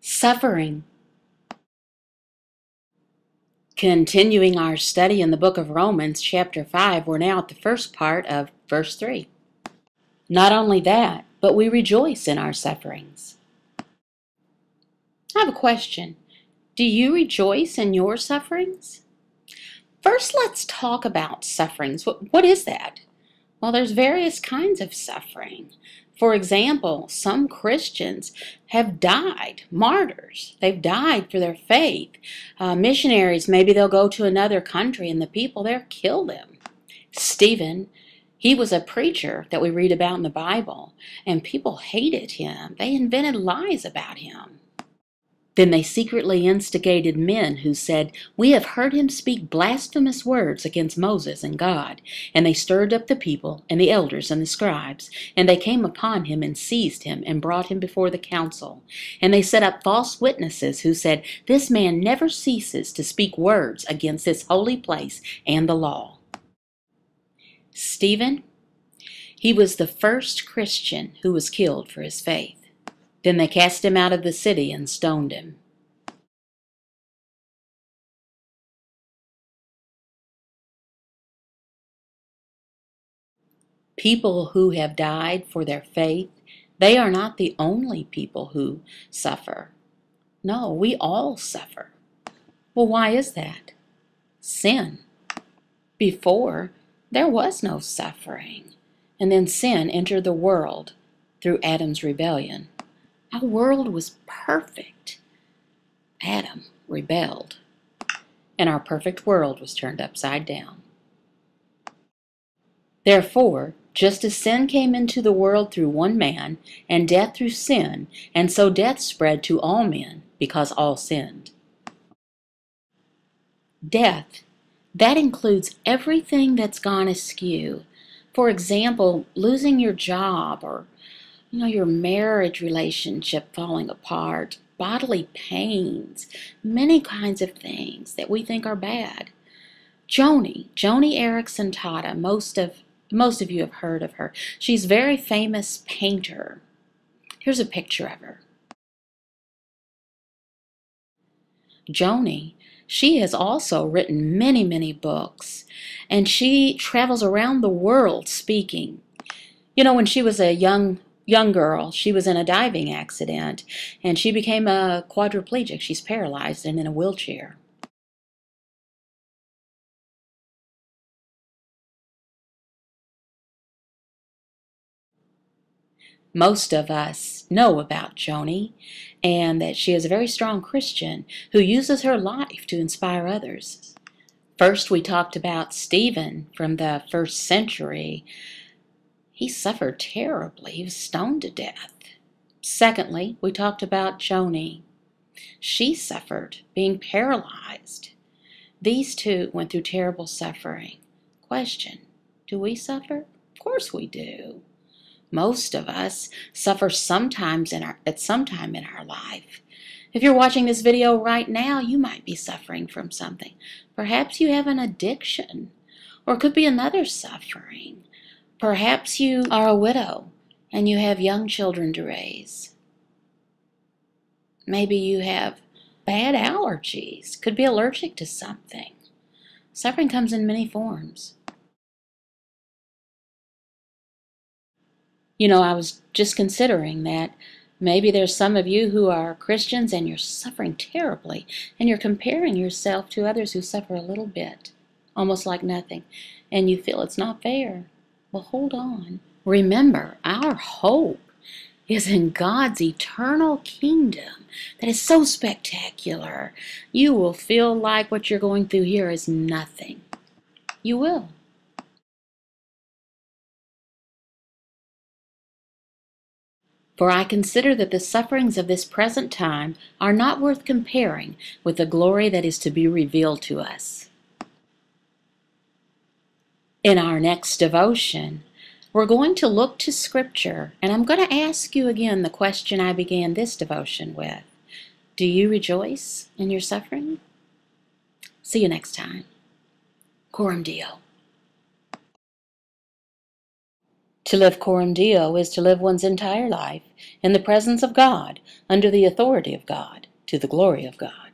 Suffering. Continuing our study in the book of Romans, chapter 5, we're now at the first part of verse 3. Not only that, but we rejoice in our sufferings. I have a question. Do you rejoice in your sufferings? First, let's talk about sufferings. What is that? Well, there's various kinds of suffering. For example, some Christians have died, martyrs. They've died for their faith. Missionaries, maybe they'll go to another country and the people there kill them. Stephen, he was a preacher that we read about in the Bible, and people hated him. They invented lies about him. Then they secretly instigated men who said, "We have heard him speak blasphemous words against Moses and God." And they stirred up the people and the elders and the scribes, and they came upon him and seized him and brought him before the council. And they set up false witnesses who said, "This man never ceases to speak words against this holy place and the law." Stephen, he was the first Christian who was killed for his faith. Then they cast him out of the city and stoned him. People who have died for their faith, they are not the only people who suffer. No, we all suffer. Well, why is that? Sin. Before, there was no suffering. And then sin entered the world through Adam's rebellion. Our world was perfect. Adam rebelled, and our perfect world was turned upside down. Therefore, just as sin came into the world through one man, and death through sin, and so death spread to all men, because all sinned. Death, that includes everything that's gone askew. For example, losing your job, or your marriage relationship falling apart, bodily pains, many kinds of things that we think are bad. Joni Eareckson Tada, most of you have heard of her. She's a very famous painter. Here's a picture of her. Joni, she has also written many, many books, and she travels around the world speaking. When she was a young girl, she was in a diving accident, and she became a quadriplegic. She's paralyzed and in a wheelchair. Most of us know about Joni, and that she is a very strong Christian who uses her life to inspire others. First, we talked about Stephen from the first century. He suffered terribly. He was stoned to death. Secondly, we talked about Joni. She suffered being paralyzed. These two went through terrible suffering. Question, do we suffer? Of course we do. Most of us suffer at some time in our life. If you're watching this video right now, you might be suffering from something. Perhaps you have an addiction, or it could be another suffering. Perhaps you are a widow and you have young children to raise. Maybe you have bad allergies, could be allergic to something. Suffering comes in many forms. I was just considering that maybe there's some of you who are Christians and you're suffering terribly, and you're comparing yourself to others who suffer a little bit, almost like nothing, and you feel it's not fair. Well, hold on. Remember, our hope is in God's eternal kingdom that is so spectacular. You will feel like what you're going through here is nothing. You will. For I consider that the sufferings of this present time are not worth comparing with the glory that is to be revealed to us. In our next devotion, we're going to look to Scripture, and I'm going to ask you again the question I began this devotion with. Do you rejoice in your suffering? See you next time. Coram Deo. To live coram Deo is to live one's entire life in the presence of God, under the authority of God, to the glory of God.